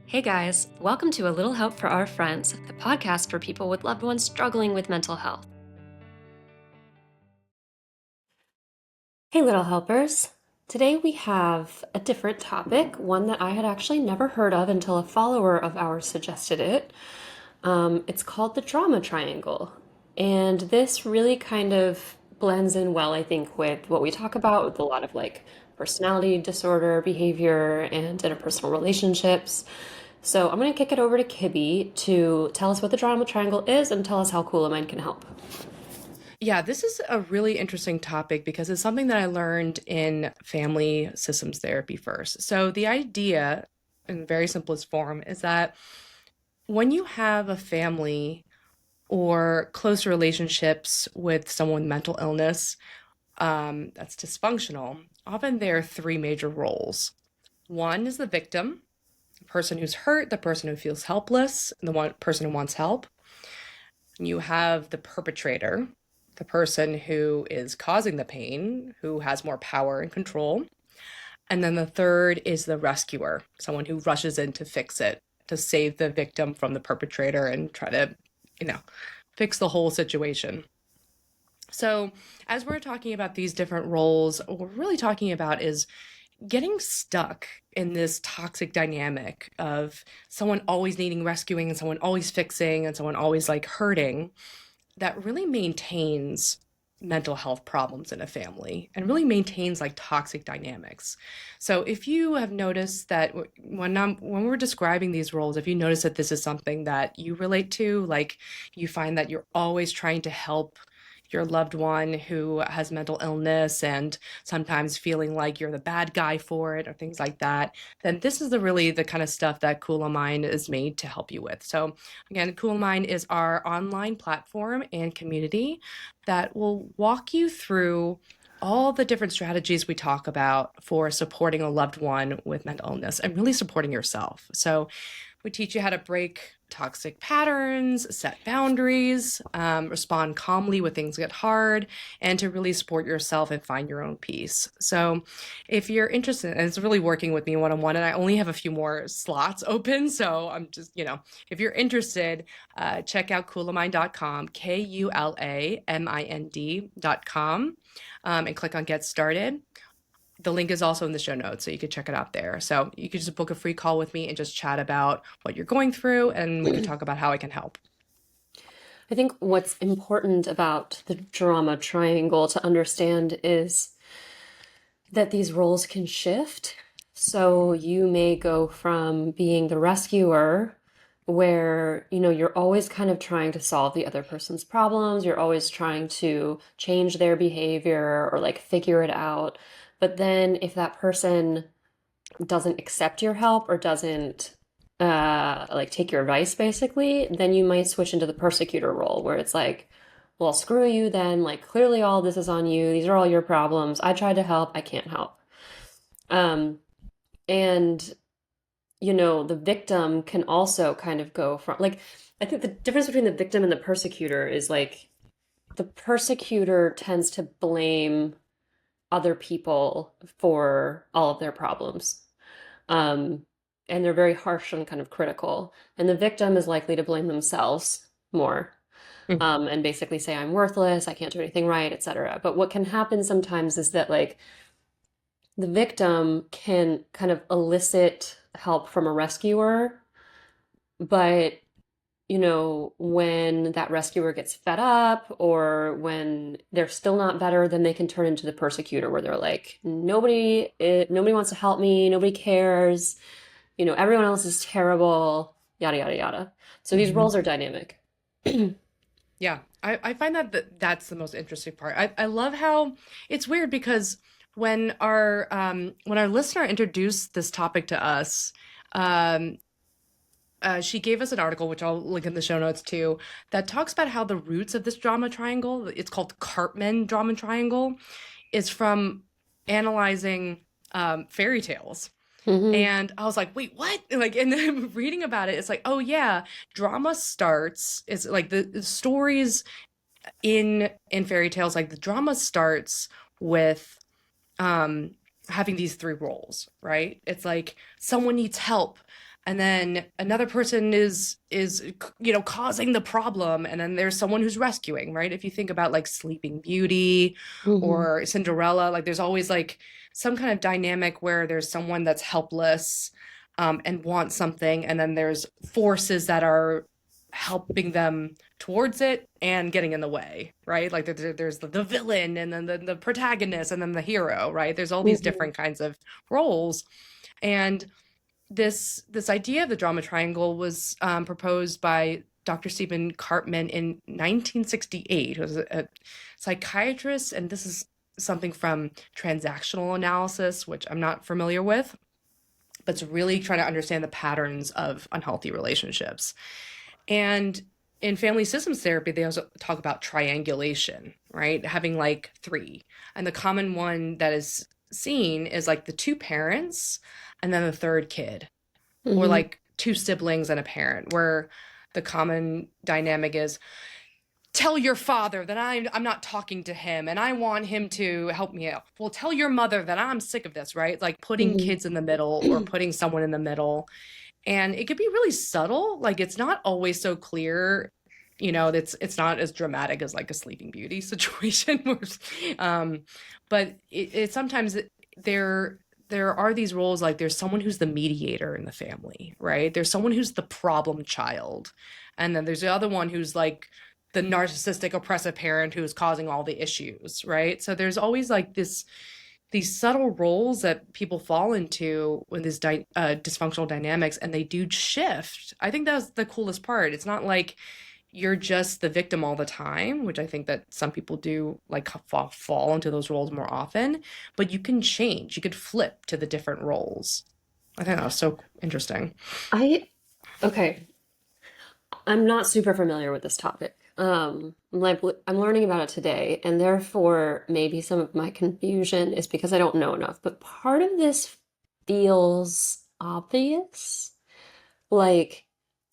Hey guys, welcome to A Little Help for Our Friends, the podcast for people with loved ones struggling with mental health. Hey, little helpers. Today we have a different topic, one that I had actually never heard of until a follower of ours suggested it. It's called the drama triangle. And this really kind of blends in well, I think, with what we talk about with a lot of like personality disorder behavior and interpersonal relationships. So I'm going to kick it over to Kibby to tell us what the drama triangle is and tell us how Cool of Mine can help. Yeah, this is a really interesting topic because it's something that I learned in family systems therapy first. So, the idea, in very simplest form, is that when you have a family or close relationships with someone with mental illness that's dysfunctional, often there are three major roles. One is the victim, the person who's hurt, the person who feels helpless, and the one person who wants help. You have the perpetrator, the person who is causing the pain, who has more power and control. And then the third is the rescuer, someone who rushes in to fix it, to save the victim from the perpetrator and try to, you know, fix the whole situation. So, as we're talking about these different roles, what we're really talking about is getting stuck in this toxic dynamic of someone always needing rescuing and someone always fixing and someone always like hurting that really maintains mental health problems in a family and really maintains like toxic dynamics. So if you have noticed that when we're describing these roles, if you notice that this is something that you relate to, like you find that you're always trying to help your loved one who has mental illness and sometimes feeling like you're the bad guy for it or things like that, then this is the kind of stuff that Cool of Mind is made to help you with. So again, Cool of Mind is our online platform and community that will walk you through all the different strategies we talk about for supporting a loved one with mental illness and really supporting yourself. So we teach you how to break toxic patterns, set boundaries, respond calmly when things get hard, and to really support yourself and find your own peace. So, if you're interested, and it's really working with me one on one, and I only have a few more slots open, so I'm just, if you're interested, check out coolamind.com, KULAMIND.com, and click on Get Started. The link is also in the show notes, so you could check it out there. So you could just book a free call with me and just chat about what you're going through, and we could talk about how I can help. I think what's important about the drama triangle to understand is that these roles can shift. So you may go from being the rescuer, where, you're always kind of trying to solve the other person's problems, you're always trying to change their behavior or like figure it out. But then if that person doesn't accept your help or doesn't like take your advice basically, then you might switch into the persecutor role where it's like, well, screw you then, like clearly all this is on you, these are all your problems, I tried to help, I can't help. And the victim can also kind of go from like, I think the difference between the victim and the persecutor is like the persecutor tends to blame other people for all of their problems. Um, and they're very harsh and kind of critical. And the victim is likely to blame themselves more, Mhm. and basically say, I'm worthless, I can't do anything right, etc. But what can happen sometimes is that, like, the victim can kind of elicit help from a rescuer, but when that rescuer gets fed up or when they're still not better, then they can turn into the persecutor where they're like, nobody wants to help me, nobody cares, everyone else is terrible, yada, yada, yada. So these Mhm. roles are dynamic. Yeah, I find that's the most interesting part. I love how it's weird because when our listener introduced this topic to us, um, she gave us an article, which I'll link in the show notes too, that talks about how the roots of this drama triangle, it's called Karpman drama triangle, is from analyzing fairy tales. Hmm. And I was like, wait, what? Like, and then reading about it, it's like, oh yeah, drama starts. It's like the stories in fairy tales, like the drama starts with um having these three roles, right? It's like someone needs help. and then another person is causing the problem, and then there's someone who's rescuing, right? If you think about like Sleeping Beauty Hmm. or Cinderella, like there's always like some kind of dynamic where there's someone that's helpless, and wants something, and then there's forces that are helping them towards it and getting in the way, right? Like there's the villain, and then the protagonist, and then the hero, right? There's all these Hmm. different kinds of roles. And this idea of the drama triangle was proposed by Dr. Stephen Karpman in 1968. He was a psychiatrist, and this is something from transactional analysis, which I'm not familiar with, but it's really trying to understand the patterns of unhealthy relationships. And in family systems therapy, they also talk about triangulation, right? Having like three. And the common one that is seen is like the two parents and then the third kid, or Hmm. like two siblings and a parent, where the common dynamic is tell your father that I'm not talking to him and I want him to help me out. Well, tell your mother that I'm sick of this, right? Like putting Hmm. kids in the middle or putting someone in the middle. And it could be really subtle. Like it's not always so clear. It's not as dramatic as like a Sleeping Beauty situation. um, but it sometimes there there are these roles, like there's someone who's the mediator in the family, right? There's someone who's the problem child, and then there's the other one who's like the narcissistic oppressive parent who's causing all the issues, right? So there's always like these subtle roles that people fall into when these dysfunctional dynamics, and they do shift. I think that's the coolest part. It's not like you're just the victim all the time, which I think that some people do like fall into those roles more often, but you can change. You could flip to the different roles. I think that was so interesting. I okay. I'm not super familiar with this topic. I'm learning about it today, and therefore maybe some of my confusion is because I don't know enough. But part of this feels obvious, like,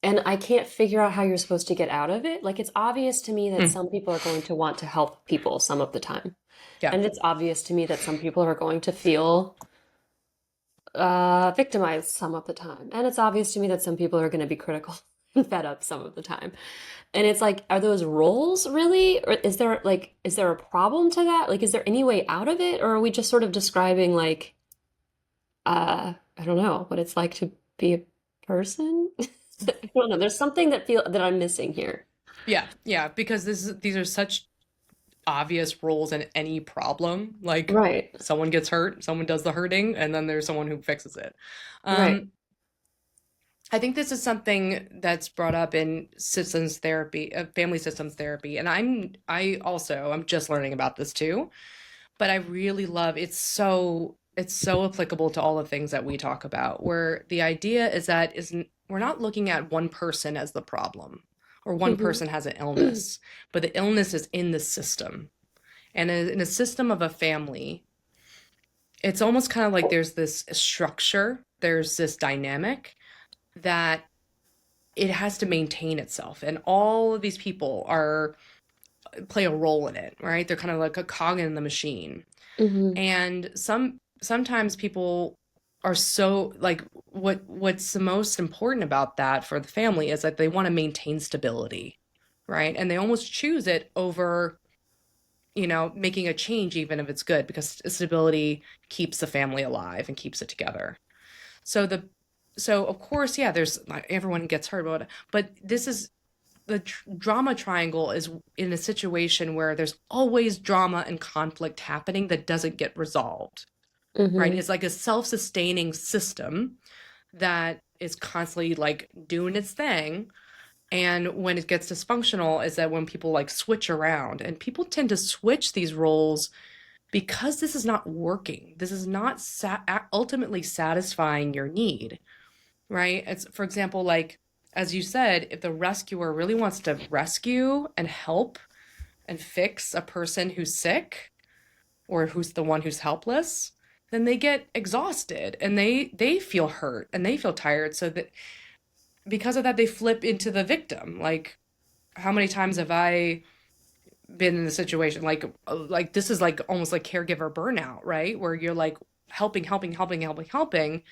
and I can't figure out how you're supposed to get out of it. Like, it's obvious to me that Hmm. some people are going to want to help people some of the time, Yeah. and it's obvious to me that some people are going to feel victimized some of the time. And it's obvious to me that some people are going to be critical and fed up some of the time. And it's like, are those roles really? Or is there a problem to that? Like, is there any way out of it? Or are we just sort of describing like, I don't know, what it's like to be a person? I don't know. There's something that I'm missing here. Yeah. Yeah. Because these are such obvious roles in any problem. Like Right. someone gets hurt, someone does the hurting, and then there's someone who fixes it. Right. Um, I think this is something that's brought up in systems therapy, family systems therapy, and I'm just learning about this too. But I really love it's so applicable to all the things that we talk about. Where the idea is that isn't we're not looking at one person as the problem, or one Hmm. person has an illness, but the illness is in the system. And in a system of a family, it's almost kind of like there's this structure, there's this dynamic that it has to maintain itself, and all of these people are play a role in it, right? They're kind of like a cog in the machine. Hmm. And sometimes people are so like what's the most important about that for the family is that they want to maintain stability, right? And they almost choose it over making a change, even if it's good, because stability keeps the family alive and keeps it together. So the so of course, yeah, there's like everyone gets hurt about it, but this is the drama triangle is in a situation where there's always drama and conflict happening that doesn't get resolved, right? Hmm. It's like a self-sustaining system that is constantly like doing its thing. And when it gets dysfunctional is that when people like switch around, and people tend to switch these roles because this is not working. This is not ultimately satisfying your need, right? It's, for example, like, as you said, if the rescuer really wants to rescue and help and fix a person who's sick or who's the one who's helpless, then they get exhausted and they feel hurt and they feel tired. So that because of that, they flip into the victim. Like, how many times have I been in the situation like this is like almost like caregiver burnout, right? Where you're like helping, helping, helping, helping, helping,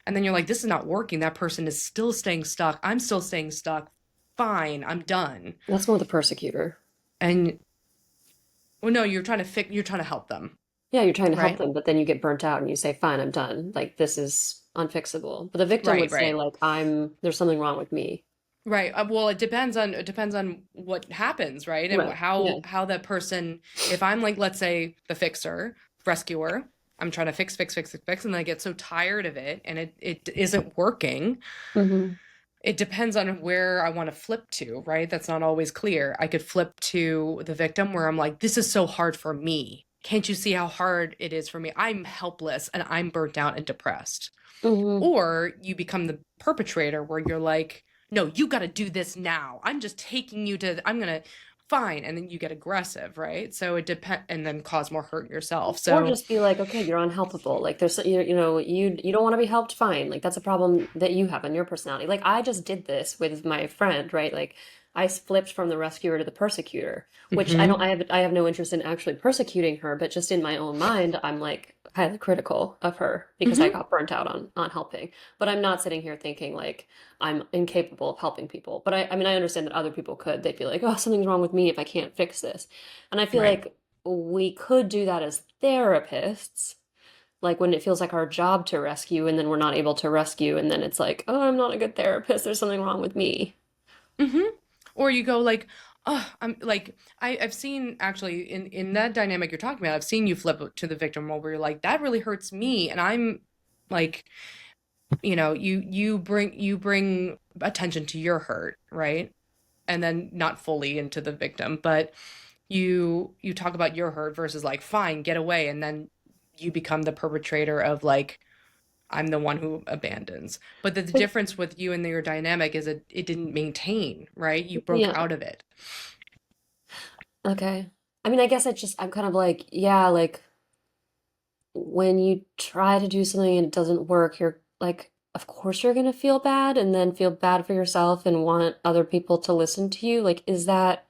And then you're like, this is not working. That person is still staying stuck. I'm still staying stuck. Fine, I'm done. That's more the persecutor. And well, no, you're trying to help them, Yeah, you're trying to help right? them, but then you get burnt out and you say, fine, I'm done. Like, this is unfixable. But the victim Right, would say, right. like, there's something wrong with me. Right. Well, it depends on what happens, right? And Right. Yeah. how that person, if I'm like, let's say the fixer, rescuer, I'm trying to fix, and then I get so tired of it and it isn't working. Hmm. It depends on where I want to flip to, right? That's not always clear. I could flip to the victim where I'm like, this is so hard for me. Can't you see how hard it is for me? I'm helpless and I'm burnt out and depressed. Hmm. Or you become the perpetrator where you're like, no, you got to do this now. I'm just taking you to, I'm going to, fine. And then you get aggressive, right? So it depends, and then cause more hurt yourself. Or So, just be like, okay, you're unhelpable. Like there's you don't want to be helped, fine. Like that's a problem that you have in your personality. Like I just did this with my friend, right? Like I flipped from the rescuer to the persecutor, which mhm, I have no interest in actually persecuting her, but just in my own mind, I'm like highly critical of her because I mhm, got burnt out on helping. But I'm not sitting here thinking like I'm incapable of helping people. But I mean I understand that other people could. They'd be like, oh, something's wrong with me if I can't fix this. And I feel right. like we could do that as therapists, like when it feels like our job to rescue and then we're not able to rescue, and then it's like, oh, I'm not a good therapist. There's something wrong with me. Hmm. Or you go like, oh, I'm like, I've seen actually in that dynamic you're talking about, I've seen you flip to the victim role where you're like, that really hurts me. And I'm like, you bring attention to your hurt, right? And then not fully into the victim, but you talk about your hurt versus like, fine, get away, and then you become the perpetrator of like, I'm the one who abandons. But the difference with you and your dynamic is that it didn't maintain, right? You broke Yeah. out of it. Okay. I mean, I guess I'm kind of like, yeah, like when you try to do something and it doesn't work, you're like, of course you're gonna feel bad and then feel bad for yourself and want other people to listen to you. Like, is that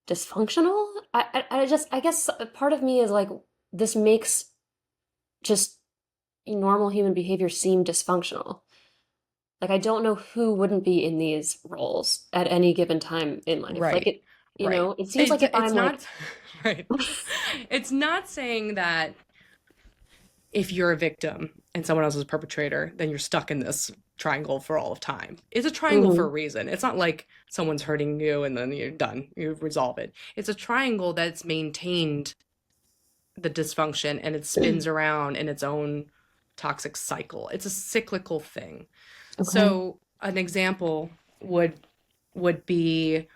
dysfunctional? I guess part of me is like, this makes just normal human behavior seem dysfunctional. Like I don't know who wouldn't be in these roles at any given time in life. Like Right. it, Right. it seems like if It's I'm like, not right. It's not saying that if you're a victim and someone else is a perpetrator, then you're stuck in this triangle for all of time. It's a triangle for a mhm, reason. It's not like someone's hurting you and then you're done. You resolve it. It's a triangle that's maintained the dysfunction and it spins around in its own toxic cycle. It's a cyclical thing. okay, So an example would be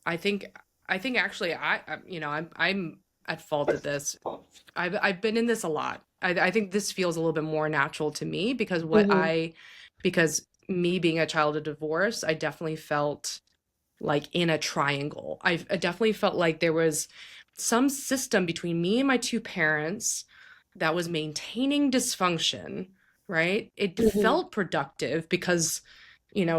I think I think actually I'm at fault at this. I've been in this a lot. I think this feels a little bit more natural to me because hmm, because me being a child of divorce, I definitely felt like in a triangle. I definitely felt like there was some system between me and my two parents that was maintaining dysfunction, right? It hmm, felt productive because,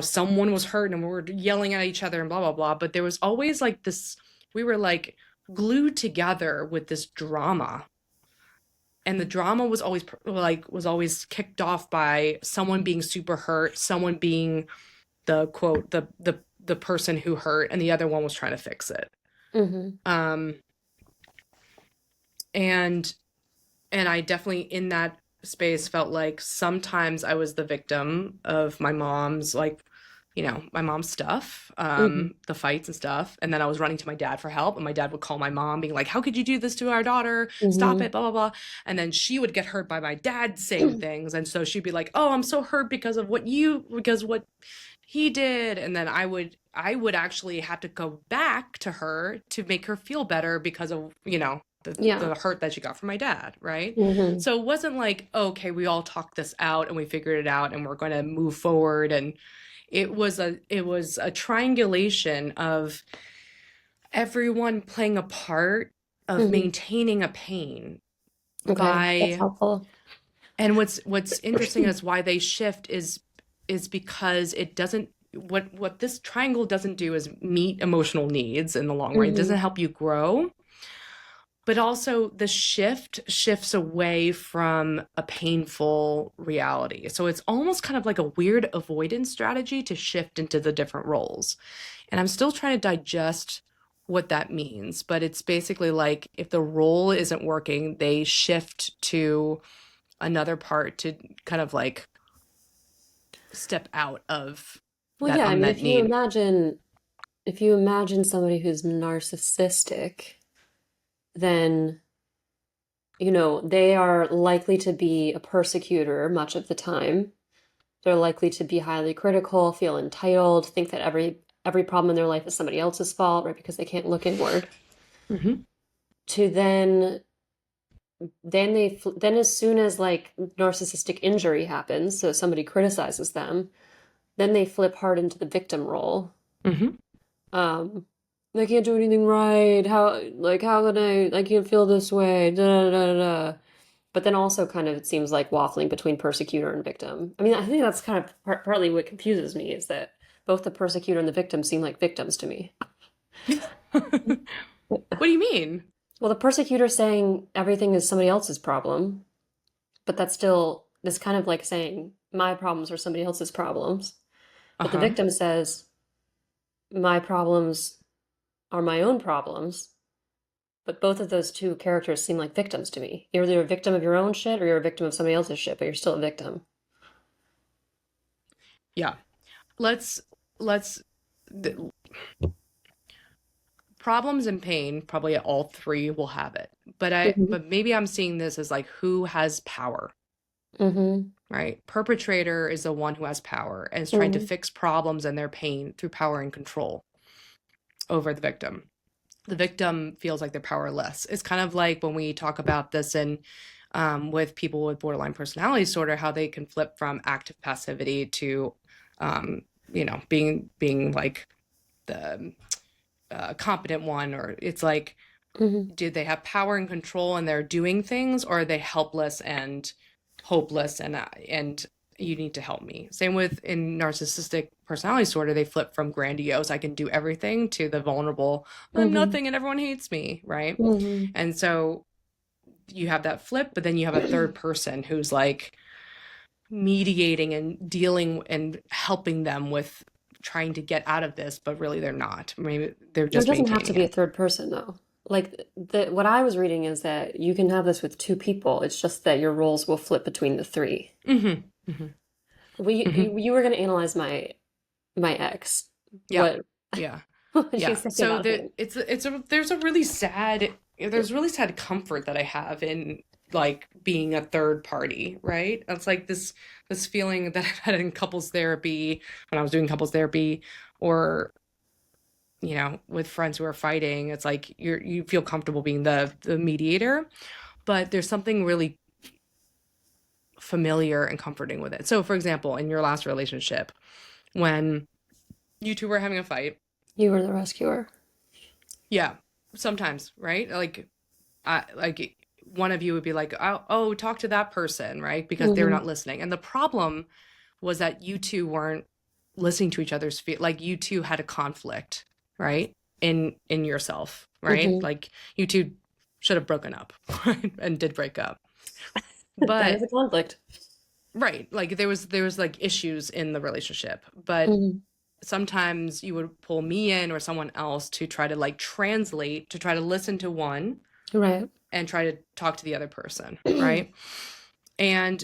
someone was hurt and we were yelling at each other and blah, blah, blah. But there was always like this, we were like glued together with this drama. And the drama was always kicked off by someone being super hurt, someone being the quote, the person who hurt, and the other one was trying to fix it. hmm, Um, and and I definitely in that space felt like sometimes I was the victim of my mom's like, my mom's stuff, hmm, the fights and stuff. And then I was running to my dad for help, and my dad would call my mom, being like, "How could you do this to our daughter? Stop hmm, it!" Blah blah blah. And then she would get hurt by my dad saying things, and so she'd be like, "Oh, I'm so hurt because what he did." And then I would actually have to go back to her to make her feel better because of yeah, the hurt that she got from my dad, right? hmm, So it wasn't like, oh, okay, we all talked this out and we figured it out and we're going to move forward. And it was a triangulation of everyone playing a part of hmm. maintaining a pain Okay, that's by helpful. and what's interesting is why they shift is because it doesn't what this triangle doesn't do is meet emotional needs in the long run. It Hmm. doesn't help you grow. but also the shift shifts away from a painful reality. So it's almost kind of like a weird avoidance strategy to shift into the different roles. And I'm still trying to digest what that means, but it's basically like if the role isn't working, they shift to another part to kind of like step out of Well, that yeah, I mean, unmet need. if you imagine somebody who's narcissistic, then they are likely to be a persecutor much of the time. They're likely to be highly critical, feel entitled, think that every problem in their life is somebody else's fault, right? Because they can't look inward. Hmm. To then as soon as like narcissistic injury happens, so somebody criticizes them, then they flip hard into the victim role. Hmm. Um, I can't do anything right. How can I can't feel this way. Da, da, da, da. Da. But then also kind of it seems like waffling between persecutor and victim. I mean, I think that's kind of partly what confuses me is that both the persecutor and the victim seem like victims to me. What do you mean? Well, the persecutor saying everything is somebody else's problem, but that's kind of like saying my problems are somebody else's problems. But the Uh-huh. victim says my problems are my own problems. But both of those two characters seem like victims to me. You're either a victim of your own shit or you're a victim of somebody else's shit, but you're still a victim. Yeah. Let's th- problems and pain, probably all three will have it. Hmm. But maybe I'm seeing this as like who has power, Hmm. right? Perpetrator is the one who has power and is trying to Hmm. fix problems and their pain through power and control over the victim. The victim feels like they're powerless. It's kind of like when we talk about this in with people with borderline personality disorder, how they can flip from active passivity to, being like the competent one, or it's like, Hmm. do they have power and control and they're doing things, or are they helpless and hopeless and you need to help me? Same with in narcissistic personality disorder, they flip from grandiose, I can do everything, to the vulnerable, I'm Hmm. nothing and everyone hates me, right? Hmm. And so you have that flip, but then you have a third person who's like mediating and dealing and helping them with trying to get out of this, but really they're not. Maybe they're It just doesn't have to maintaining be a it. third person though. Like what I was reading is that you can have this with two people. It's just that your roles will flip between the three. Hmm. Hmm. Hmm. You were going to analyze my ex. Yeah. What Yeah. what did you Yeah. say So about him? there's a really sad comfort that I have in like being a third party, right? It's like this feeling that I've had in couples therapy when I was doing couples therapy, or with friends who are fighting. It's like you feel comfortable being the mediator, but there's something really familiar and comforting with it. So for example, in your last relationship, when you two were having a fight, You were the rescuer. yeah, sometimes, right? Like one of you would be like, oh, talk to that person, right? Because they're Hmm. not listening. And the problem was that you two weren't listening to each other's feel, like you two had a conflict, right? In yourself, right? Hmm. Like you two should have broken up, right? And did break up. That is But a conflict. right, like there was like issues in the relationship, but Hmm. sometimes you would pull me in or someone else to try to like translate, to try to listen to one Right. and try to talk to the other person, right? And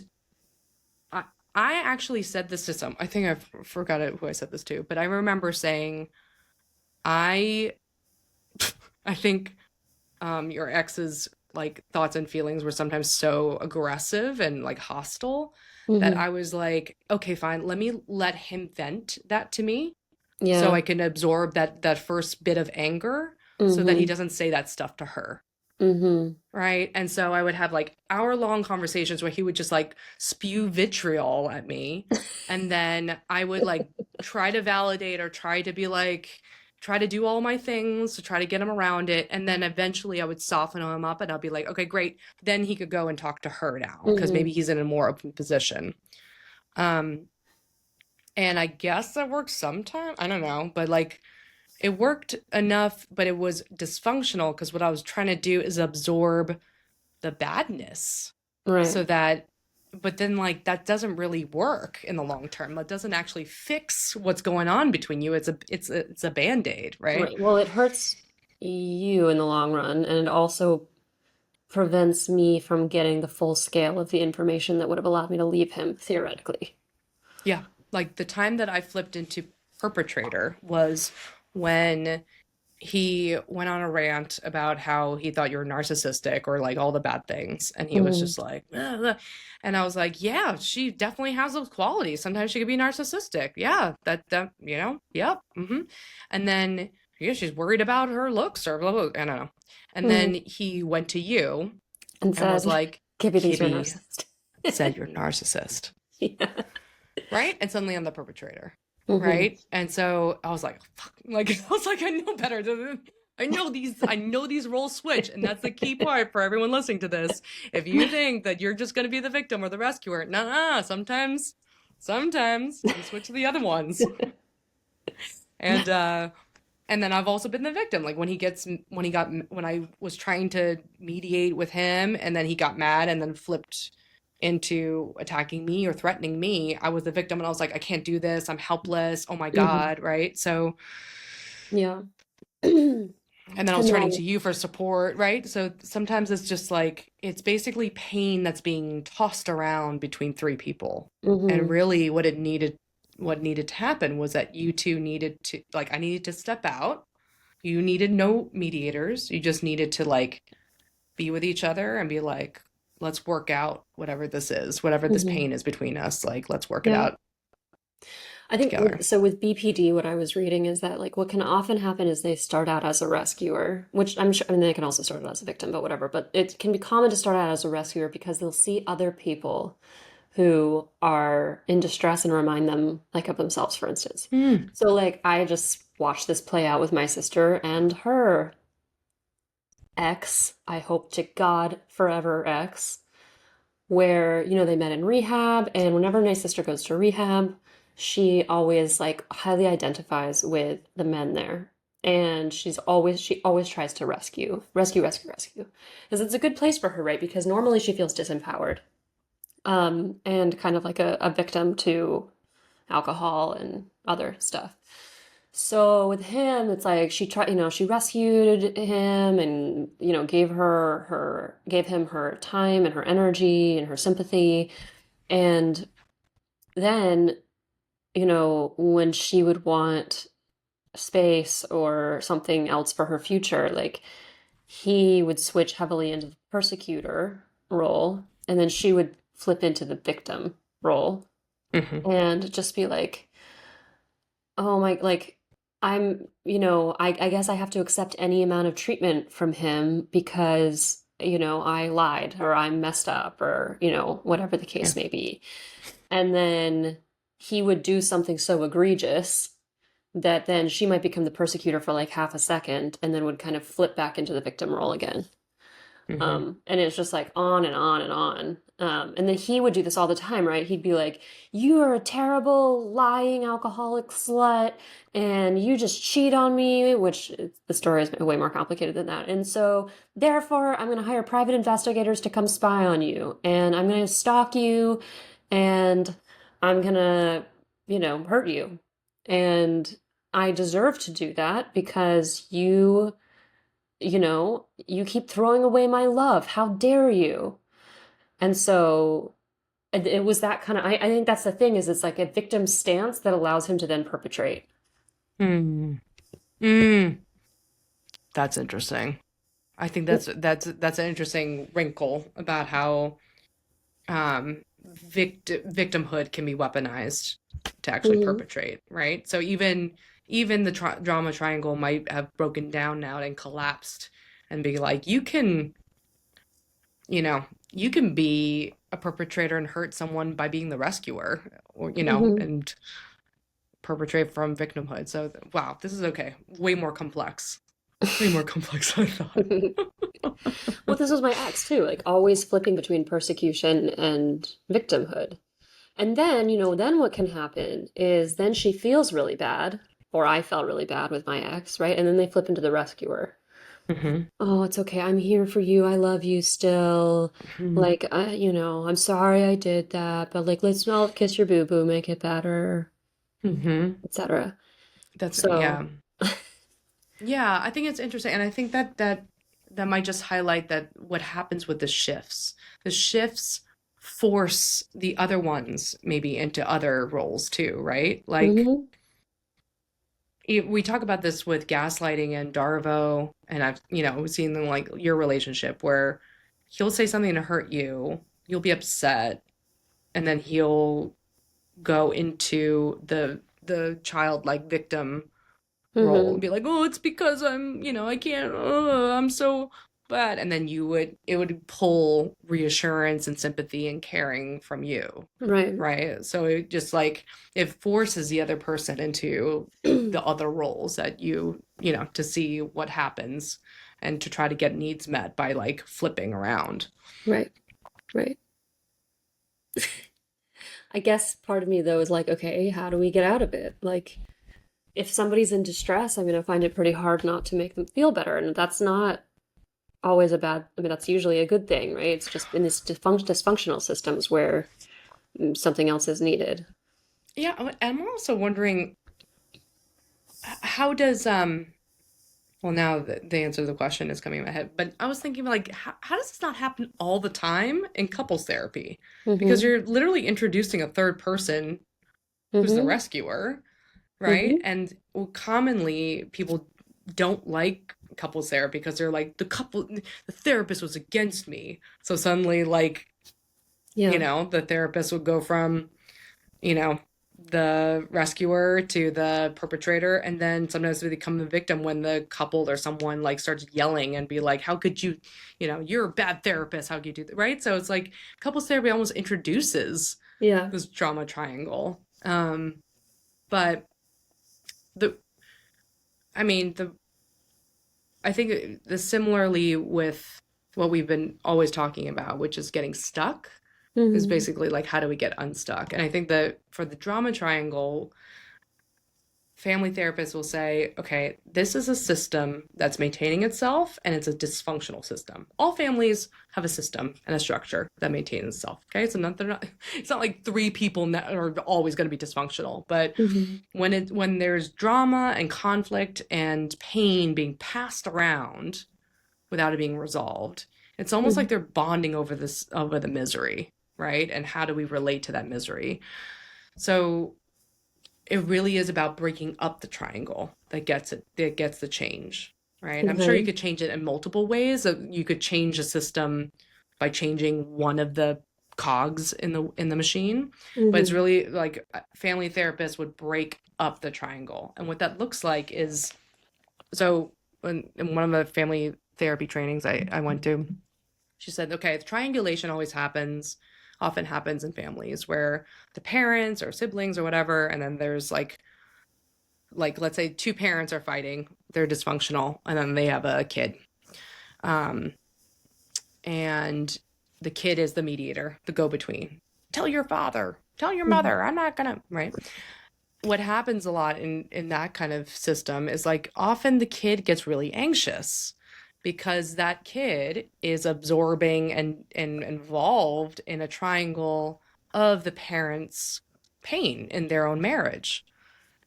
I, I actually said this to I think I forgot who I said this to, but I remember saying, I, I think your ex's like thoughts and feelings were sometimes so aggressive and like hostile that Hmm. I was like, okay, fine, let me let him vent that to me so Yeah. I can absorb that first bit of anger so that he Hmm. doesn't say that stuff to her. Hmm. Right. And so I would have like hour-long conversations where he would just like spew vitriol at me. And then I would like try to validate or try to be like, try to do all my things to try to get him around it. And then eventually I would soften him up and I'll be like, okay, great. Then he could go and talk to her now because maybe Hmm. he's in a more open position. Um, and I guess that works sometimes. I don't know. But like, it worked enough, but it was dysfunctional because what I was trying to do is absorb the badness Right. so that, but then like that doesn't really work in the long term. That doesn't actually fix what's going on between you. It's a band-aid, right? Right. Well, it hurts you in the long run, and it also prevents me from getting the full scale of the information that would have allowed me to leave him, theoretically. Yeah. Like the time that I flipped into perpetrator was when he went on a rant about how he thought you were narcissistic or like all the bad things. And he was Hmm. just like, "Ugh, ugh." And I was like, yeah, she definitely has those qualities. Sometimes she could be narcissistic. Yeah, yep. And then, yeah, she's worried about her looks or blah, blah, I don't know. And Hmm. then he went to you And and was said, like, Gibby thinks you're a Kibby narcissist. said you're a narcissist. Yeah. Right? And suddenly I'm the perpetrator. Hmm. Right? And so I was like, fuck. Like I was like, I know better. I know these roles switch, and that's the key part for everyone listening to this. If you think that you're just gonna be the victim or the rescuer, nah, sometimes you switch to the other ones. And then I've also been the victim. Like when I was trying to mediate with him and then he got mad and then flipped into attacking me or threatening me, I was the victim and I was like, I can't do this. I'm helpless. Oh my Hmm. God. Right. So, Yeah. And and then I was turning then, to you for support. Right. So sometimes it's just like, it's basically pain that's being tossed around between three people. And hmm. really what needed to happen was that you two needed to, like, I needed to step out. You needed no mediators. You just needed to like be with each other and be like, let's work out whatever this is, whatever this Hmm. pain is between us. Like, let's work it Yeah. out I think together. so with BPD, what I was reading is that like what can often happen is they start out as a rescuer, which I'm sure, I mean, they can also start out as a victim, but whatever. But it can be common to start out as a rescuer because they'll see other people who are in distress and remind them like of themselves, for instance. Hmm. So like I just watched this play out with my sister and her ex, I hope to God forever ex, where, they met in rehab, and whenever my sister goes to rehab, she always like highly identifies with the men there. And she always tries to rescue. Because it's a good place for her, right? Because normally she feels disempowered. And kind of like a victim to alcohol and other stuff. So with him, it's like she rescued him and, gave him her time and her energy and her sympathy. And then, when she would want space or something else for her future, like he would switch heavily into the persecutor role, and then she would flip into the victim role Hmm. and just be like, oh my, like, I guess I have to accept any amount of treatment from him because, I lied or I'm messed up or, whatever the Yeah. case may be. And then he would do something so egregious that then she might become the persecutor for like half a second and then would kind of flip back into the victim role again. Hmm. And it's just like on and on and on. And then he would do this all the time, right? He'd be like, "You are a terrible, lying, alcoholic slut, and you just cheat on me," which the story is way more complicated than that. And so, therefore, I'm going to hire private investigators to come spy on you, and I'm going to stalk you, and I'm going to, hurt you. And I deserve to do that because you keep throwing away my love. How dare you? And so it was that kind of, I think that's the thing is it's like a victim stance that allows him to then perpetrate. Mm. Mm. That's interesting. I think that's an interesting wrinkle about how victimhood can be weaponized to actually Mhm. perpetrate, right? So even the drama triangle might have broken down now and collapsed and be like, you know, you can be a perpetrator and hurt someone by being the rescuer, or Mhm. and perpetrate from victimhood. So wow, this is okay. Way more complex. Way more complex than I thought. Well, this was my ex too, like always flipping between persecution and victimhood. And then, then what can happen is then she feels really bad. or I felt really bad with my ex, right? And then they flip into the rescuer. Hmm. Oh, it's okay. I'm here for you. I love you still. Hmm. Like, I'm sorry I did that, but like, let's not kiss your boo-boo, make it better, Hmm. etc. That's, So, yeah. Yeah, I think it's interesting, and I think that might just highlight that what happens with the shifts. The shifts force the other ones maybe into other roles too, right? Like hmm we talk about this with gaslighting and Darvo, and I've seen them like your relationship where he'll say something to hurt you, you'll be upset, and then he'll go into the childlike victim role and hmm be like, "Oh, it's because I can't. Oh, I'm so bad." And then it would pull reassurance and sympathy and caring from you, right. right? So it just like it forces the other person into the other roles that to see what happens and to try to get needs met by like flipping around. Right, right. I guess part of me though is like, okay, how do we get out of it? Like, if somebody's in distress, I'm gonna find it pretty hard not to make them feel better, and that's not always a bad. I mean, that's usually a good thing, right? It's just in this dysfunctional systems where something else is needed. Yeah, I'm also wondering how does well, now the answer to the question is coming in my head, but I was thinking like, how does this not happen all the time in couples therapy? Because hmm you're literally introducing a third person who's the hmm rescuer, right? hmm And well, commonly people don't like couples therapy because they're like, the therapist was against me. So suddenly, like, Yeah. the therapist would go from you know, the rescuer to the perpetrator, and then sometimes they become the victim when the couple or someone like starts yelling and be like, "How could you, you're a bad therapist. How could you do that?" Right? So it's like couples therapy almost introduces Yeah. this drama triangle. But the, I mean, I think the similarly with what we've been always talking about, which is getting stuck, is hmm basically like how do we get unstuck? And I think that for the drama triangle, family therapists will say, okay, this is a system that's maintaining itself and it's a dysfunctional system. All families have a system and a structure that maintains itself. Okay. So it's not like three people are always going to be dysfunctional, but hmm when there's drama and conflict and pain being passed around without it being resolved, it's almost like hmm they're bonding over the misery, right? And how do we relate to that misery? So it really is about breaking up the triangle that gets the change, right? I'm sure you Okay. could change it in multiple ways. You could change a system by changing one of the cogs in the machine, but it's hmm really like family therapists would break up the triangle. And what that looks like is so in one of the family therapy trainings I went to, she said, okay, the triangulation often happens in families where the parents or siblings or whatever, and then there's like let's say two parents are fighting, they're dysfunctional, and then they have a kid. Um, and the kid is the mediator, the go-between. Tell your father, tell your hmm mother, I'm not gonna, right? What happens a lot in that kind of system is like often the kid gets really anxious because that kid is absorbing and involved in a triangle of the parents' pain in their own marriage,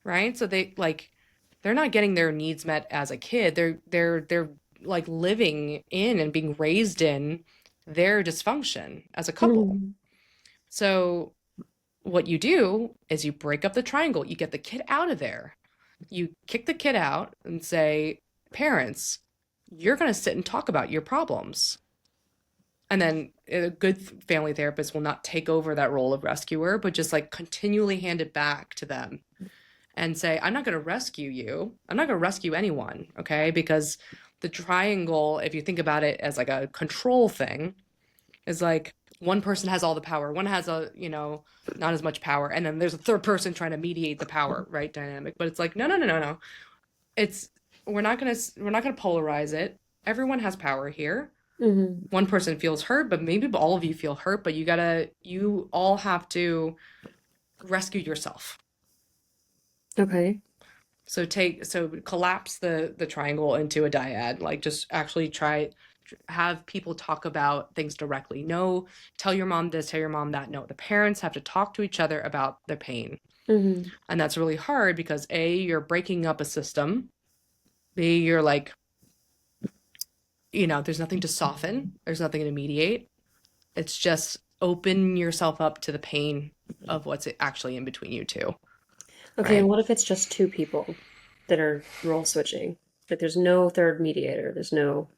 right? So they're not getting their needs met as a kid. They're like living in and being raised in their dysfunction as a couple. hmm So what you do is you break up the triangle. You get the kid out of there. You kick the kid out and say, "Parents, you're going to sit and talk about your problems." And then a good family therapist will not take over that role of rescuer, but just like continually hand it back to them and say, I'm not going to rescue you. I'm not going to rescue anyone, okay? Because the triangle, if you think about it as like a control thing, is like one person has all the power, one has not as much power, and then there's a third person trying to mediate the power, right? Dynamic. But it's like, no, no, no, no, no. It's we're not gonna polarize it. Everyone has power here. hmm One person feels hurt, but maybe all of you feel hurt, but you all have to rescue yourself. Okay. So collapse the triangle into a dyad. Like just actually try have people talk about things directly. No, tell your mom this, tell your mom that. No, the parents have to talk to each other about their pain. Hmm. And that's really hard because A, you're breaking up a system. B, you're like, there's nothing to soften, there's nothing to mediate. It's just open yourself up to the pain of what's actually in between you two, Okay, and right? what if it's just two people that are role switching? Like there's no third mediator. There's no.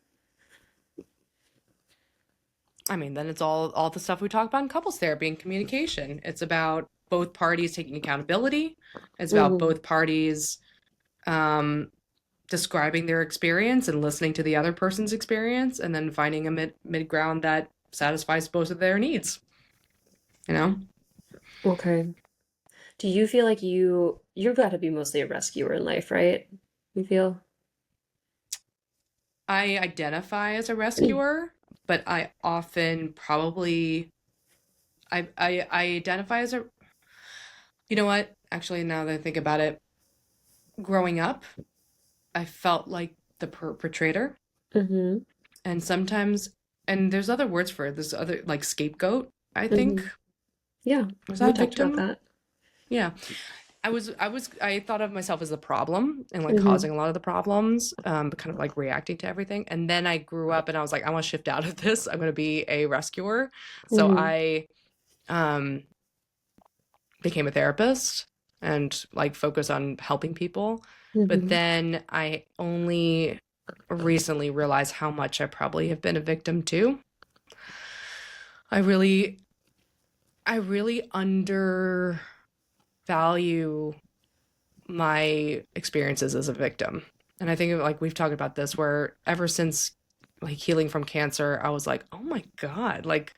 I mean, then it's all the stuff we talk about in couples therapy and communication. It's about both parties taking accountability. It's about Hmm. both parties um, describing their experience and listening to the other person's experience, and then finding a mid ground that satisfies both of their needs. You know, Okay. Do you feel like you've got to be mostly a rescuer in life, right? You feel? I identify as a rescuer, but I often probably I identify as a you know what? Actually, now that I think about it, growing up, I felt like the perpetrator. Hmm. And sometimes, and there's other words for it. There's other, like scapegoat, I think. Hmm. Yeah, Was we that talked about victim? that. Yeah. I thought of myself as the problem and like Hmm. causing a lot of the problems, but kind of like reacting to everything. And then I grew up and I was like, I want to shift out of this. I'm going to be a rescuer. So Hmm. I um, became a therapist and like focus on helping people. But Hmm. then I only recently realized how much I probably have been a victim too. I really, I really undervalue my experiences as a victim. And I think like we've talked about this where ever since like healing from cancer, I was like, oh my God, like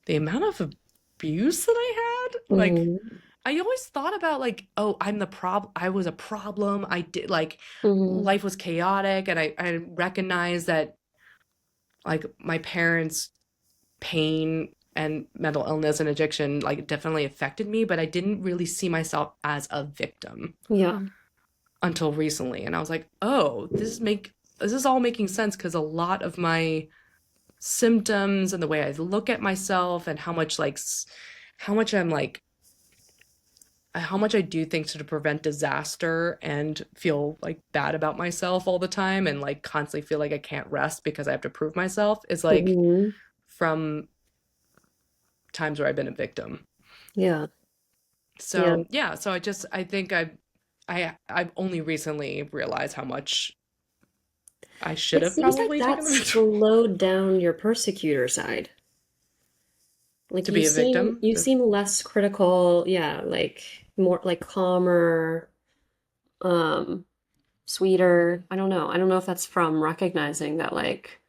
the amount of abuse that I had, like Hmm. I always thought about like, oh, I'm the problem. I was a problem. I did like Hmm. life was chaotic, and I recognized that like my parents' pain and mental illness and addiction like definitely affected me, but I didn't really see myself as a victim Yeah. until recently. And I was like, oh, this is all making sense because a lot of my symptoms and the way I look at myself and how much like how much I'm like how much I do things to prevent disaster and feel like bad about myself all the time and like constantly feel like I can't rest because I have to prove myself is like Hmm. from times where I've been a victim. Yeah. Yeah. So yeah, so I think I've only recently realized how much I should It have seems like probably that taken the victim slowed down your persecutor side. Like to be a victim. you seem less critical, yeah, like more like calmer, um, sweeter. I don't know. I don't know if that's from recognizing that like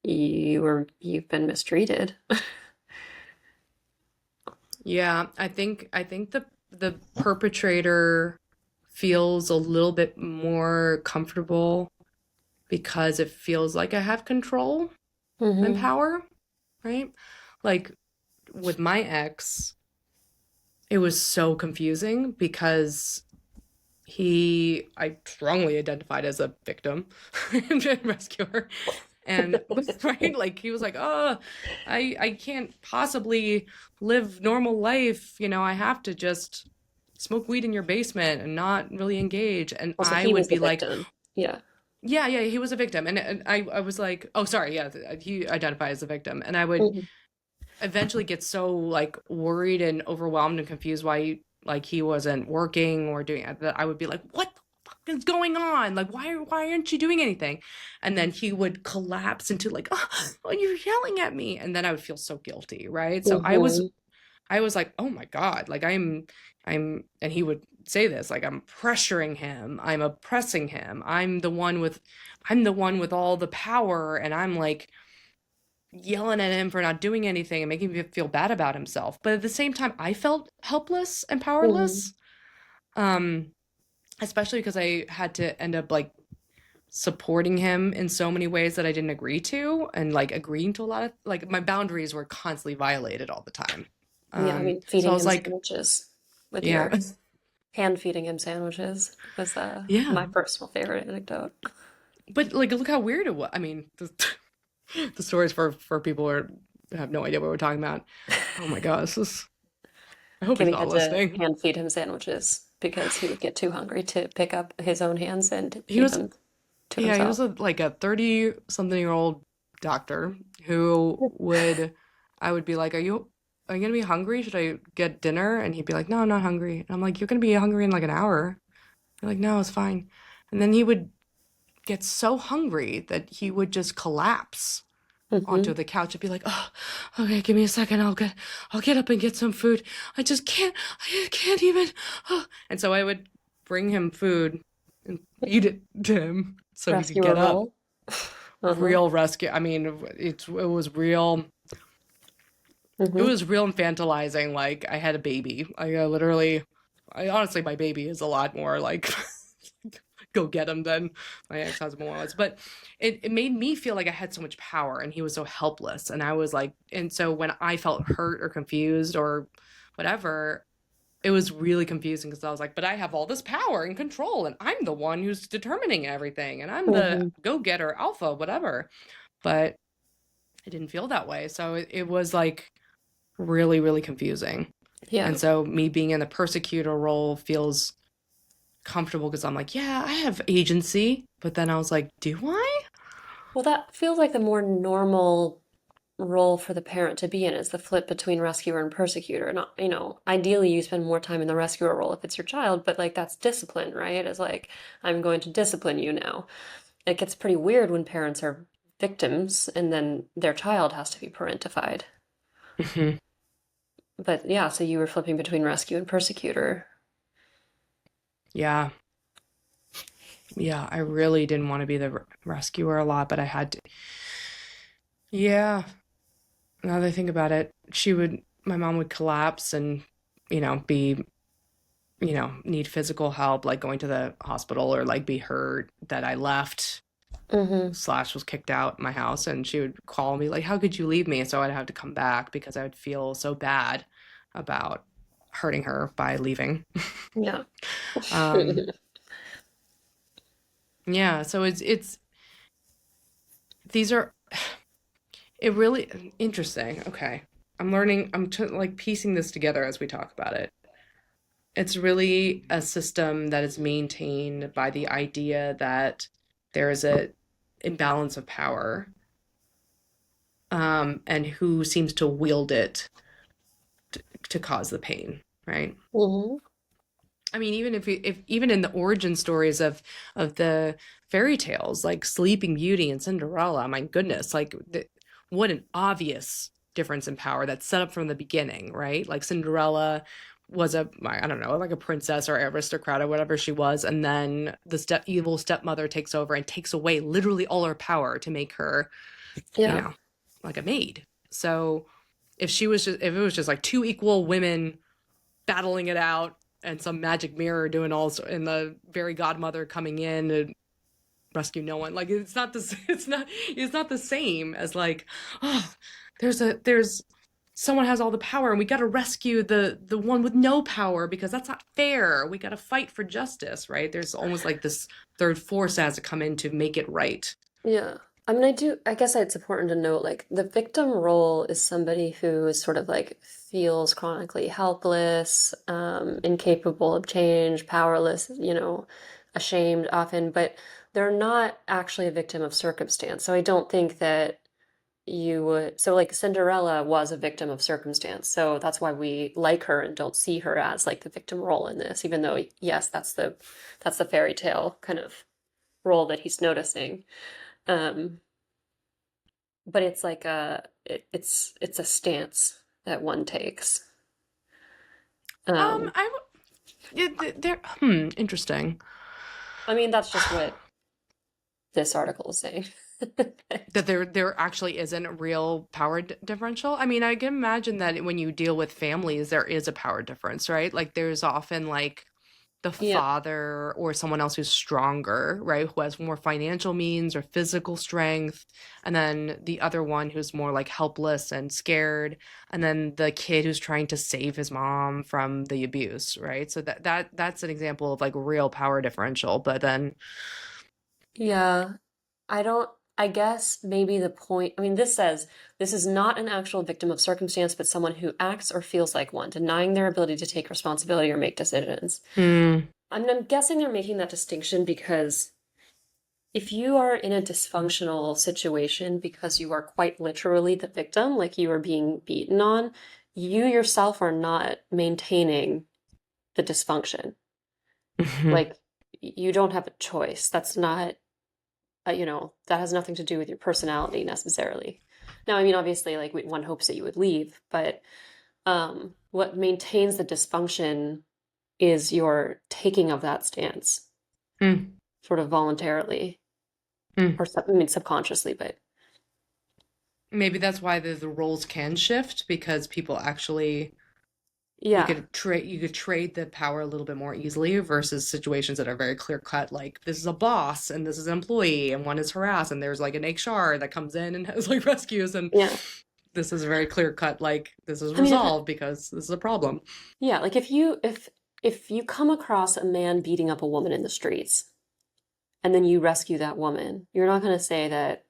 you've been mistreated. Yeah, I think the perpetrator feels a little bit more comfortable because it feels like I have control and Hmm. power, right? Like with my ex, it was so confusing because I strongly identified as a victim and rescuer. And right, like he was like, oh, I can't possibly live normal life. I have to just smoke weed in your basement and not really engage. And Also, I he would was the be like, victim. Yeah. yeah, yeah, he was a victim. And I was like, oh, sorry, yeah, he identified as a victim. And I would Hmm. eventually get so like worried and overwhelmed and confused why like he wasn't working or doing it that I would be like, what the fuck is going on? Like why aren't you doing anything? And then he would collapse into like, oh, you're yelling at me. And then I would feel so guilty, right? So Hmm. I was like, oh my God, like and he would say this, like I'm pressuring him, I'm oppressing him, I'm the one with all the power, and I'm like yelling at him for not doing anything and making him feel bad about himself. But at the same time, I felt helpless and Hmm. powerless. Um, Especially because I had to end up like supporting him in so many ways that I didn't agree to, and like agreeing to a lot of like my boundaries were constantly violated all the time. Yeah, I mean, So I feeding was him like, sandwiches with yeah, your Hand feeding him sandwiches was Yeah. my personal favorite anecdote. But like, look how weird it was. I mean, the stories for people who have no idea what we're talking about. Oh my gosh, I hope he's Kimmy not had to listening. hand feed him sandwiches because he would get too hungry to pick up his own hands and He feed was, them to yeah, he was himself. like a 30 something year old doctor who would, I would be like, are you gonna be hungry? Should I get dinner? And he'd be like, no, I'm not hungry. And I'm like, you're gonna be hungry in like an hour. You're like, no, it's fine. And then he would get so hungry that he would just collapse onto Hmm. the couch and be like, "Oh, okay, give me a second. I'll get up and get some food. I can't even." Oh. And so I would bring him food and feed it to him so he could Rescuer get up. role. Uh-huh. Real rescue. I mean, it was real. It Hmm. was real infantilizing. Like I had a baby. I honestly, my baby is a lot more like go get him than my ex-husband was. But it made me feel like I had so much power and he was so helpless. And I was like, and so when I felt hurt or confused or whatever, it was really confusing because I was like, but I have all this power and control, and I'm the one who's determining everything, and I'm the Hmm. go-getter alpha, whatever. But I didn't feel that way. So it was like really, really confusing. Yeah. And so me being in the persecutor role feels comfortable because I'm like, yeah, I have agency. But then I was like, do I? Well, that feels like the more normal role for the parent to be in is the flip between rescuer and persecutor. Not, ideally you spend more time in the rescuer role if it's your child, but like that's discipline, right? It's like, I'm going to discipline you now. It gets pretty weird when parents are victims and then their child has to be parentified. Hmm. But yeah, so you were flipping between rescue and persecutor. Yeah. Yeah. I really didn't want to be the rescuer a lot, but I had to. Yeah. Now that I think about it, my mom would collapse and, be, need physical help, like going to the hospital or like be hurt that I left Mm-hmm. slash was kicked out my house. And she would call me, like, how could you leave me? So I'd have to come back because I would feel so bad about hurting her by leaving. Yeah. Um, yeah. So these are, it really interesting. Okay. Like piecing this together as we talk about it. It's really a system that is maintained by the idea that there is a imbalance of power, and who seems to wield it to cause the pain, right? Hmm. I mean, if even in the origin stories of the fairy tales, like Sleeping Beauty and Cinderella, my goodness, like what an obvious difference in power that's set up from the beginning, right? Like Cinderella was I don't know, like a princess or aristocrat or whatever she was, and then the evil stepmother takes over and takes away literally all her power to make her, you Yeah. know, like a maid. So if it was just like two equal women battling it out and some magic mirror doing all, and the fairy godmother coming in to rescue no one, like it's not this it's not the same as like, oh, there's someone has all the power and we got to rescue the one with no power because that's not fair, we got to fight for justice, right? There's almost like this third force has to come in to make it right. Yeah. I mean, I guess it's important to note like the victim role is somebody who is sort of like feels chronically helpless, incapable of change, powerless, ashamed often, but they're not actually a victim of circumstance. So I don't think that you would, so like Cinderella was a victim of circumstance. So that's why we like her and don't see her as like the victim role in this, even though yes, that's the fairy tale kind of role that he's noticing. Um, but it's like it's a stance that one takes. Um, I they're interesting I mean that's just what this article is saying. that there actually isn't a real power differential. I mean, I can imagine that when you deal with families, there is a power difference, right? Like there's often like the Yeah. father or someone else who's stronger, right? Who has more financial means or physical strength. And then the other one who's more like helpless and scared. And then the kid who's trying to save his mom from the abuse, right? So that's an example of like real power differential. But then, Yeah. I don't, I guess maybe the point, I mean, this says this is not an actual victim of circumstance, but someone who acts or feels like one, denying their ability to take responsibility or make decisions. mm, I'm guessing they're making that distinction because if you are in a dysfunctional situation because you are quite literally the victim, like you are being beaten on, you yourself are not maintaining the dysfunction. mhm, Like you don't have a choice. That's not, that has nothing to do with your personality necessarily. Now, I mean, obviously, like one hopes that you would leave, but what maintains the dysfunction is your taking of that stance, mm, sort of voluntarily mm. or I mean, subconsciously, but Maybe that's why the roles can shift because people actually yeah. you could trade the power a little bit more easily versus situations that are very clear cut, like this is a boss and this is an employee and one is harassed and there's like an HR that comes in and has like rescues, and Yeah. this is very clear cut, like this is I mean, resolved because this is a problem. yeah, like if you come across a man beating up a woman in the streets and then you rescue that woman, you're not going to say that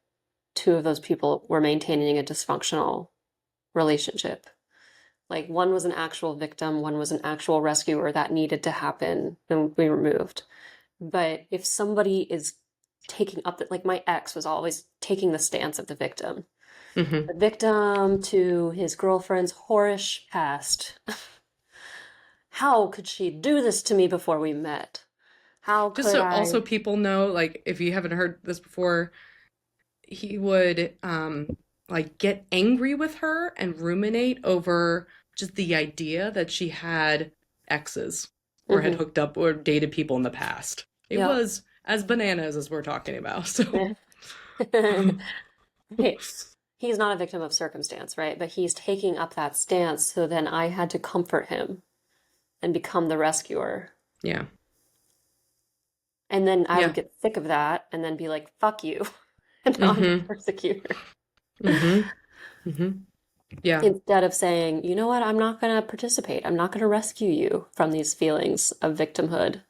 two of those people were maintaining a dysfunctional relationship. Like one was an actual victim, one was an actual rescuer that needed to happen and be removed. But if somebody is taking up that, like my ex was always taking the stance of the victim. Hmm. The victim to his girlfriend's whorish past. How could she do this to me before we met? How Just could so I? also people know, like if you haven't heard this before, he would like get angry with her and ruminate over just the idea that she had exes or had Hmm. hooked up or dated people in the past. It Yeah. was as bananas as we're talking about. So Hey, he's not a victim of circumstance, right? But he's taking up that stance, so then I had to comfort him and become the rescuer. yeah. And then I would Yeah. get sick of that and then be like, fuck you. And now I'm the Mm-hmm. persecutor. Mm-hmm. Mm-hmm. Yeah. Instead of saying, you know what, I'm not going to participate. I'm not going to rescue you from these feelings of victimhood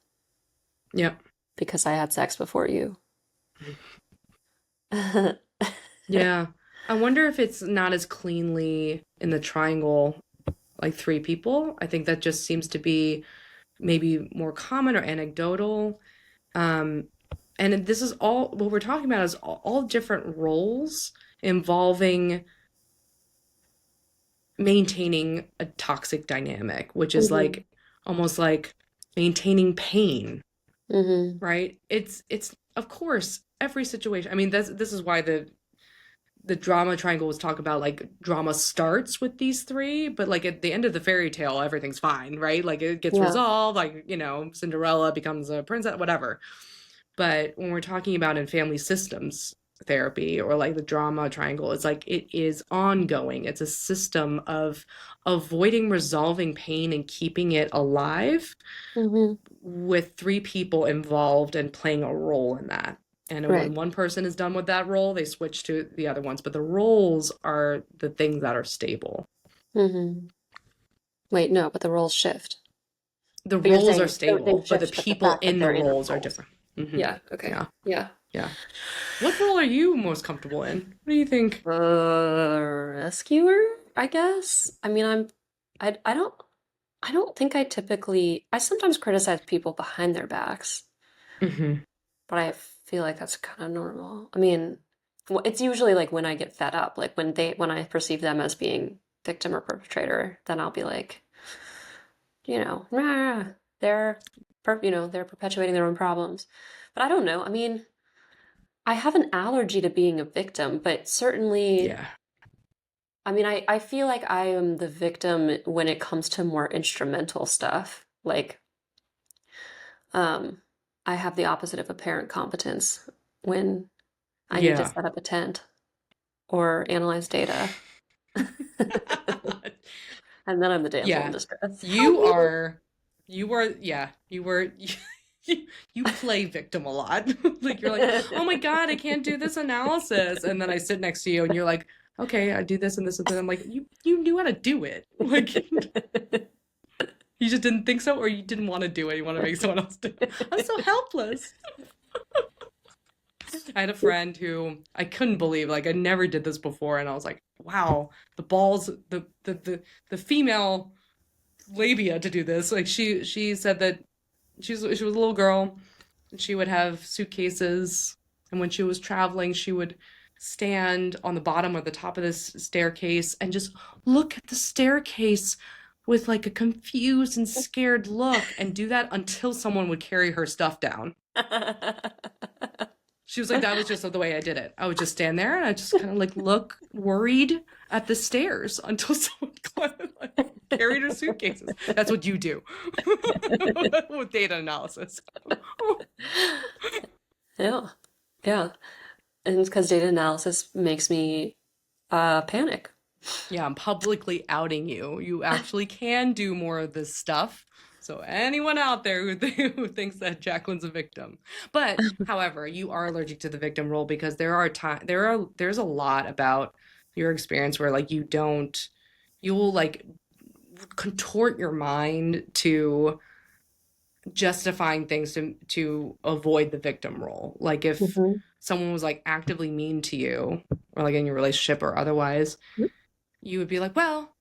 Yeah. because I had sex before you. Yeah. I wonder if it's not as cleanly in the triangle like three people. I think that just seems to be maybe more common or anecdotal. Um, and this is all what we're talking about is all different roles involving maintaining a toxic dynamic, which is Hmm. like almost like maintaining pain, Hmm. right? It's of course every situation. I mean, this is why the drama triangle was talk about like drama starts with these three, but like at the end of the fairy tale, everything's fine, right? Like it gets Yeah. resolved, like, Cinderella becomes a princess, whatever. But when we're talking about in family systems therapy or like the drama triangle, it's like it is ongoing. It's a system of avoiding resolving pain and keeping it alive Hmm. with three people involved and playing a role in that. And when Right. one person is done with that role, they switch to the other ones. But the roles are the things that are stable. Hmm. Wait, no, but the roles shift. The But you're roles are saying they stable, but the shift, but the people fact that in the they're in the roles are roles. different. Hmm. Yeah. Okay. Yeah, Yeah. yeah. What role are you most comfortable in? What do you think? Rescuer, I guess. I mean, I don't think I sometimes criticize people behind their backs, Hmm. but I feel like that's kind of normal. I mean, it's usually like when I get fed up, like when I perceive them as being victim or perpetrator, then I'll be like, "Rah, they're perpetuating their own problems." But I don't know. I mean, I have an allergy to being a victim, but certainly, Yeah, I mean, I feel like I am the victim when it comes to more instrumental stuff. Like, um, I have the opposite of apparent competence when I need to yeah. set up a tent or analyze data. And then I'm the damsel in Yeah. distress. Help You me. are You were, yeah, you were, you play victim a lot. Like you're like, oh my God, I can't do this analysis. And then I sit next to you and you're like, okay, I do this and this and then I'm like, you knew how to do it. Like you just didn't think so, or you didn't want to do it. You want to make someone else do it. I'm so helpless. I had a friend who I couldn't believe, like I never did this before, and I was like, wow, the balls, the female labia to do this. Like she said that she was a little girl and she would have suitcases, and when she was traveling she would stand on the bottom or the top of this staircase and just look at the staircase with like a confused and scared look and do that until someone would carry her stuff down. She was like, that was just the way I did it. I would just stand there and I just kind of like look worried at the stairs until someone like, carried her suitcases. That's what you do with data analysis. Yeah. Yeah. And it's because data analysis makes me panic. Yeah, I'm publicly outing you. You actually can do more of this stuff. So anyone out there who thinks that Jacqueline's a victim, but however, you are allergic to the victim role because there's a lot about your experience where like you will like contort your mind to justifying things to avoid the victim role. Like if Hmm. someone was like actively mean to you or like in your relationship or otherwise, you would be like, well,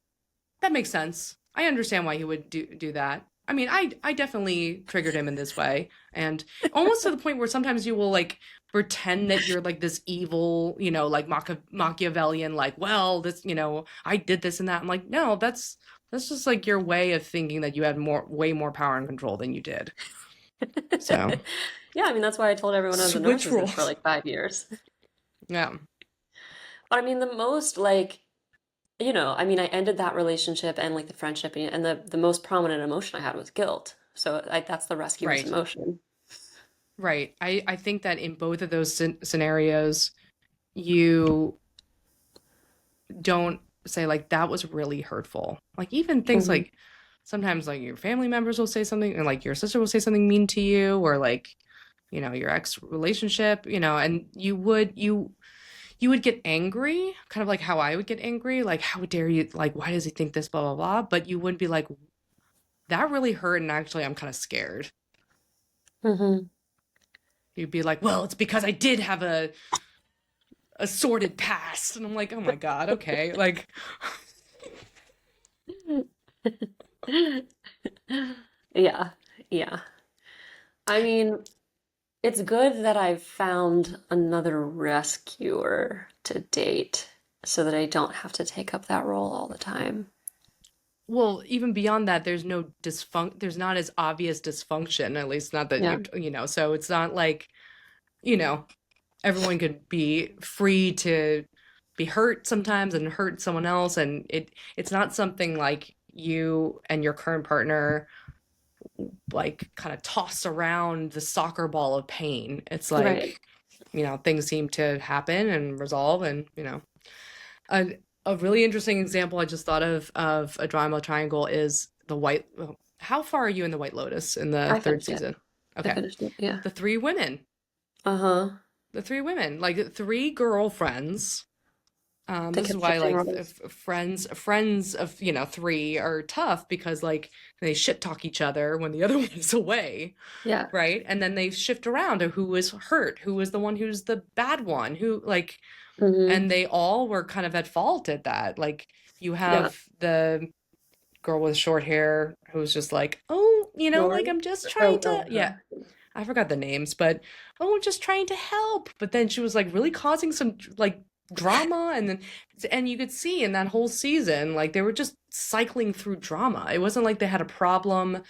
that makes sense. I understand why he would do that. I mean, I definitely triggered him in this way, and almost to the point where sometimes you will like pretend that you're like this evil, like Machiavellian, like, well, this, I did this and that. I'm like, no, that's just like your way of thinking that you had way more power and control than you did. So Yeah, I mean, that's why I told everyone I was a switch narcissist for roles. like 5 years. Yeah. But I mean, the most like, I mean, I ended that relationship and like the friendship, and the most prominent emotion I had was guilt. So that's the rescuer's Right. emotion. Right. I think that in both of those scenarios, you don't say like that was really hurtful. Like even things Hmm. like sometimes like your family members will say something and like your sister will say something mean to you or like your ex relationship, and you would get angry, kind of like how I would get angry, like how dare you, like why does he think this, blah blah blah, but you wouldn't be like that really hurt and actually I'm kind of scared. Hmm. You'd be like, well, it's because I did have a sordid past, and I'm like, oh my God, okay, like Yeah, yeah. I mean, it's good that I've found another rescuer to date so that I don't have to take up that role all the time. well, even beyond that, there's not as obvious dysfunction, at least not that Yeah. so it's not like, you know, everyone could be free to be hurt sometimes and hurt someone else. And it's not something like you and your current partner like kind of toss around the soccer ball of pain. It's Right. like, things seem to happen and resolve and, a, a really interesting example I just thought of a drama triangle is the white. How far are you in the White Lotus in the I third finished it. season? I Okay, finished it. Yeah. the three women, Uh-huh. like three girlfriends. They This is kept why shifting like roles. friends of three are tough because like they shit talk each other when the other one is away, Yeah. right? And then they shift around to who is hurt, who is the one who's the bad one, who like, Hmm. and they all were kind of at fault at that. Like you Yeah. have the girl with short hair who's just like, oh, like Rory? I'm just trying Oh, to, oh, yeah, her. I forgot the names, but oh, I'm just trying to help. But then she was like really causing some like drama, and you could see in that whole season, like they were just cycling through drama. It wasn't like they had a problem.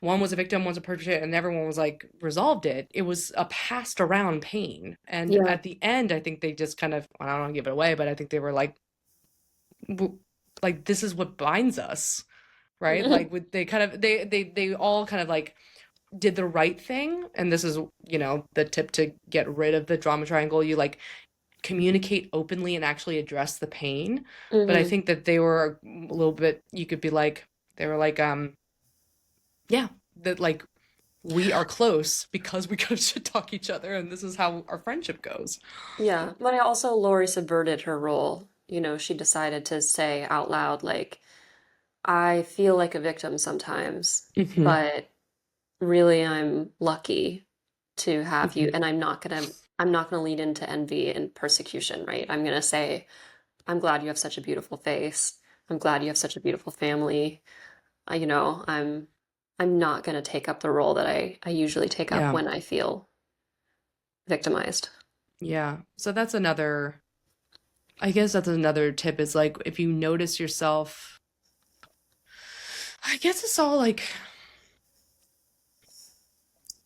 One was a victim, one's a perpetrator, and everyone was like resolved it. It was a passed around pain. And Yeah. at the end, I think they just kind of, I don't want to give it away, but I think they were like this is what binds us, right? Like with they kind of they all kind of like did the right thing, and this is the tip to get rid of the drama triangle. You like communicate openly and actually address the pain. But I Hmm. think that they were a little bit, you could be like, they were like Yeah, that like we are close because we go to talk each other, and this is how our friendship goes. Yeah, but I also Lori subverted her role. You know, she decided to say out loud, like, I feel like a victim sometimes, Hmm. but really I'm lucky to have you, Hmm. and I'm not gonna lead into envy and persecution, right? I'm gonna say, I'm glad you have such a beautiful face. I'm glad you have such a beautiful family. You know, I'm not gonna take up the role that I usually take up Yeah, when I feel victimized. yeah. So that's another, I guess that's another tip is like if you notice yourself, I guess it's all like,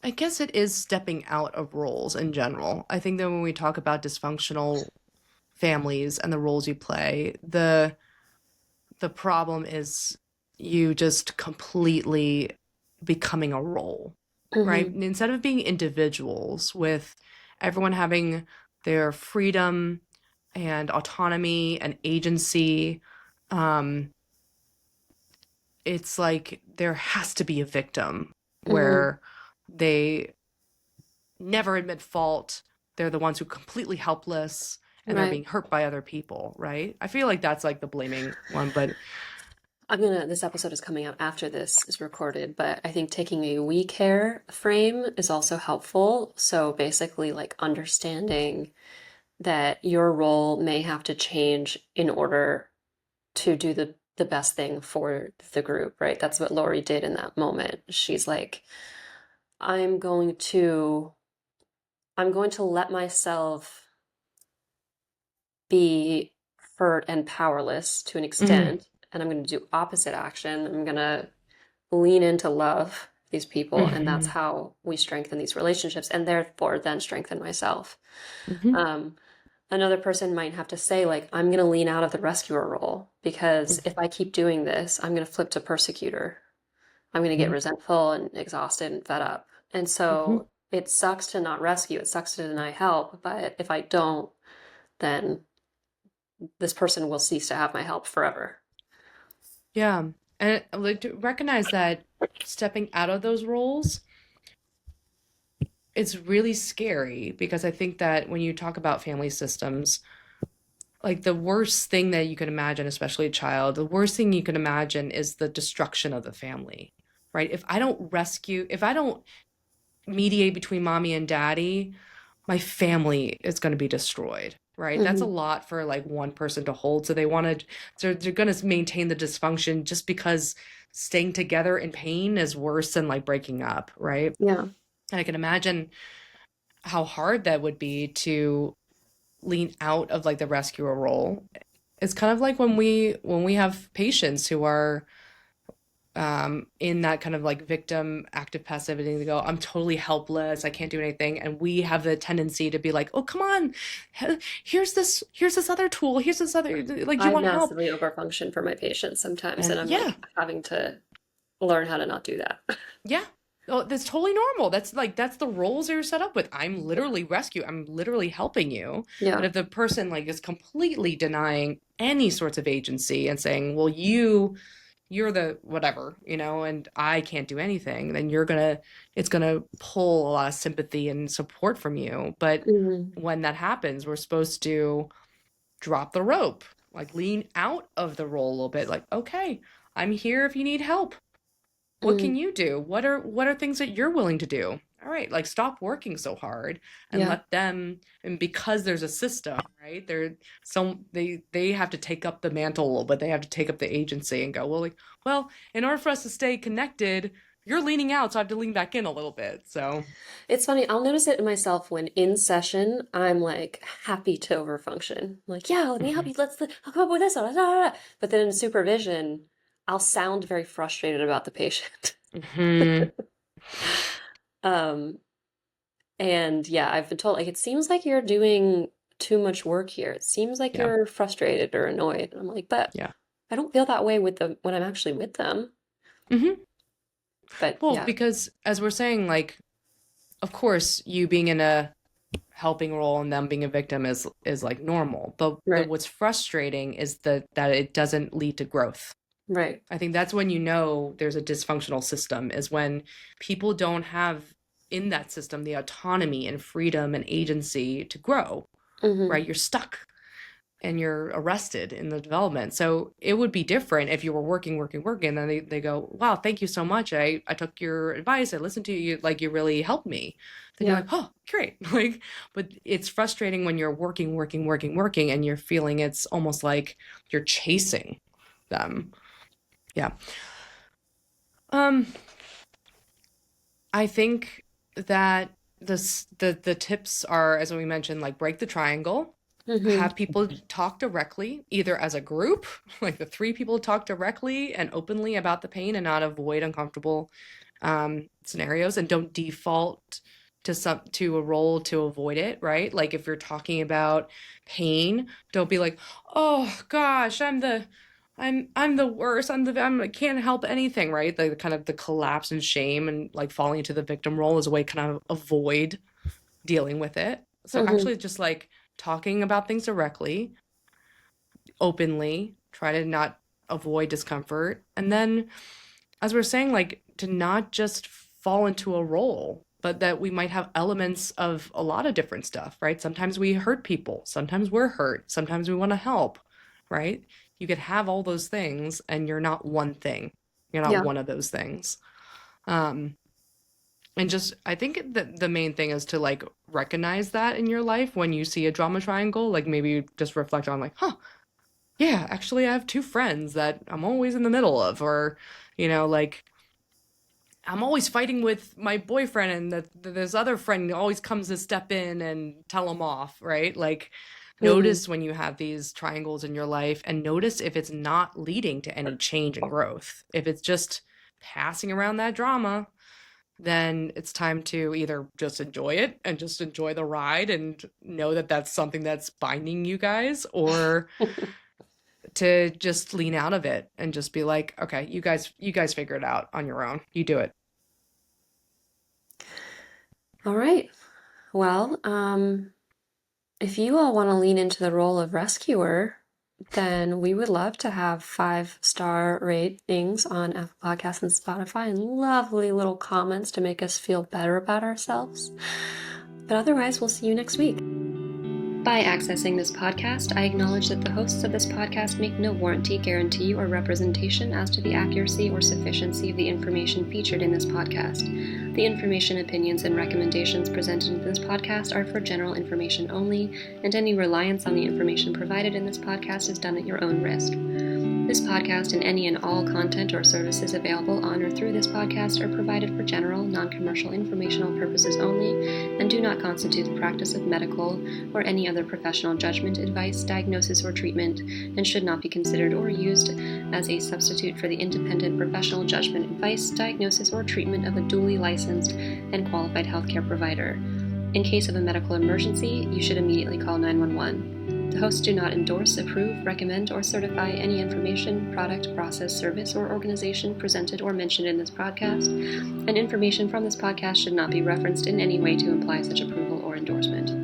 I guess it is stepping out of roles in general. I think that when we talk about dysfunctional families and the roles you play, the problem is you just completely becoming a role, right? Hmm. Instead of being individuals with everyone having their freedom and autonomy and agency, um, it's like there has to be a victim Hmm. where they never admit fault. They're the ones who are completely helpless and they're Right. being hurt by other people, right? I feel like that's like the blaming one, but This episode is coming out after this is recorded, but I think taking a we care frame is also helpful. So basically, like understanding that your role may have to change in order to do the best thing for the group, right? That's what Lori did in that moment. She's like, I'm going to I'm going to let myself be hurt and powerless to an mhm, extent, and I'm going to do opposite action. I'm going to lean into love these people, and that's mhm, how we strengthen these relationships, and therefore then strengthen myself. mhm, Um, Another person might have to say, like, I'm going to lean out of the rescuer role because if I keep doing this, I'm going to flip to persecutor. I'm going to get mhm, resentful and exhausted and fed up. And mhm. so it sucks to not rescue, it sucks to deny help, but if I don't, then this person will cease to have my help forever. Yeah. And like to recognize that stepping out of those roles, it's really scary because I think that when you talk about family systems, like the worst thing that you can imagine, especially a child, the worst thing you can imagine is the destruction of the family, right? If I don't mediate between mommy and daddy, my family is going to be destroyed, right? That's a Hmm. lot for like one person to hold. So they're going to maintain the dysfunction just because staying together in pain is worse than like breaking up, right? Yeah. And I can imagine how hard that would be to lean out of like the rescuer role. It's kind of like when we have patients who are in that kind of like victim active passivity. They go, I'm totally helpless, I can't do anything, and we have the tendency to be like, oh come on, here's this other tool, here's this other, like, you I want help. massively overfunction for my patients sometimes, and And I'm yeah, like having to learn how to not do that. yeah. Oh, that's totally normal. That's the roles you're set up with. I'm literally rescue. I'm literally helping you. But Yeah. if the person like is completely denying any sorts of agency and saying, "Well, you're the whatever, and I can't do anything," then it's gonna pull a lot of sympathy and support from you. But Hmm. when that happens, we're supposed to drop the rope, like lean out of the role a little bit, like, okay, I'm here if you need help. What Hmm. can you do? What are things that you're willing to do? All right, like stop working so hard and Yeah. let them, and because there's a system, right? They have to take up the mantle a little bit. They have to take up the agency and go, well, in order for us to stay connected, you're leaning out, so I have to lean back in a little bit. So, It's funny, I'll notice it in myself when in session I'm like happy to overfunction. Like, yeah, let me help mhm, you. I'll come up with this. Blah, blah, blah. But then in supervision, I'll sound very frustrated about the patient. mhm, Um, and yeah, I've been told like it seems like you're doing too much work here. It seems like yeah, you're frustrated or annoyed. And I'm like, but yeah. I don't feel that way with them when I'm actually with them. Hmm. But Well, yeah, because as we're saying, like, of course, you being in a helping role and them being a victim is like normal. But right. what's frustrating is that it doesn't lead to growth. Right. I think that's when you know there's a dysfunctional system, is when people don't have in that system the autonomy and freedom and agency to grow, Mm-hmm. right? You're stuck and you're arrested in the development. So it would be different if you were working, and then they go, wow, thank you so much. I took your advice. I listened to you. Like, you really helped me. Then you're Yeah. like, oh, great. Like, but it's frustrating when you're working, and you're feeling it's almost like you're chasing them. Yeah. Um, I think that the tips are, as we mentioned, like break the triangle, Mm-hmm. have people talk directly, either as a group, like the three people talk directly and openly about the pain and not avoid uncomfortable scenarios, and don't default to a role to avoid it, right? Like if you're talking about pain, don't be like, oh gosh, I'm the worst. I can't help anything, right? The kind of the collapse and shame and like falling into the victim role is a way to kind of avoid dealing with it. So Mm-hmm. actually just like talking about things directly, openly, try to not avoid discomfort. And then, as we're saying, like to not just fall into a role, but that we might have elements of a lot of different stuff, right? Sometimes we hurt people, sometimes we're hurt, sometimes we want to help, right? You could have all those things and you're not one thing. You're not Yeah. one of those things. Um, and just, I think that the main thing is to like recognize that in your life when you see a drama triangle, like maybe just reflect on like, huh, yeah, actually I have two friends that I'm always in the middle of, or, like I'm always fighting with my boyfriend, and this other friend always comes to step in and tell him off, right? Like, Mm-hmm. notice when you have these triangles in your life, and notice if it's not leading to any change and growth. If it's just passing around that drama, then it's time to either just enjoy it and just enjoy the ride and know that that's something that's binding you guys, or to just lean out of it and just be like, okay, you guys figure it out on your own. You do it. All right. Well, if you all want to lean into the role of rescuer, then we would love to have 5-star ratings on Apple Podcasts and Spotify and lovely little comments to make us feel better about ourselves. But otherwise, we'll see you next week. By accessing this podcast, I acknowledge that the hosts of this podcast make no warranty, guarantee, or representation as to the accuracy or sufficiency of the information featured in this podcast. The information, opinions, and recommendations presented in this podcast are for general information only, and any reliance on the information provided in this podcast is done at your own risk. This podcast and any and all content or services available on or through this podcast are provided for general, non-commercial informational purposes only and do not constitute the practice of medical or any other professional judgment, advice, diagnosis, or treatment, and should not be considered or used as a substitute for the independent professional judgment, advice, diagnosis, or treatment of a duly licensed and qualified healthcare provider. In case of a medical emergency, you should immediately call 911. The hosts do not endorse, approve, recommend, or certify any information, product, process, service, or organization presented or mentioned in this podcast, and information from this podcast should not be referenced in any way to imply such approval or endorsement.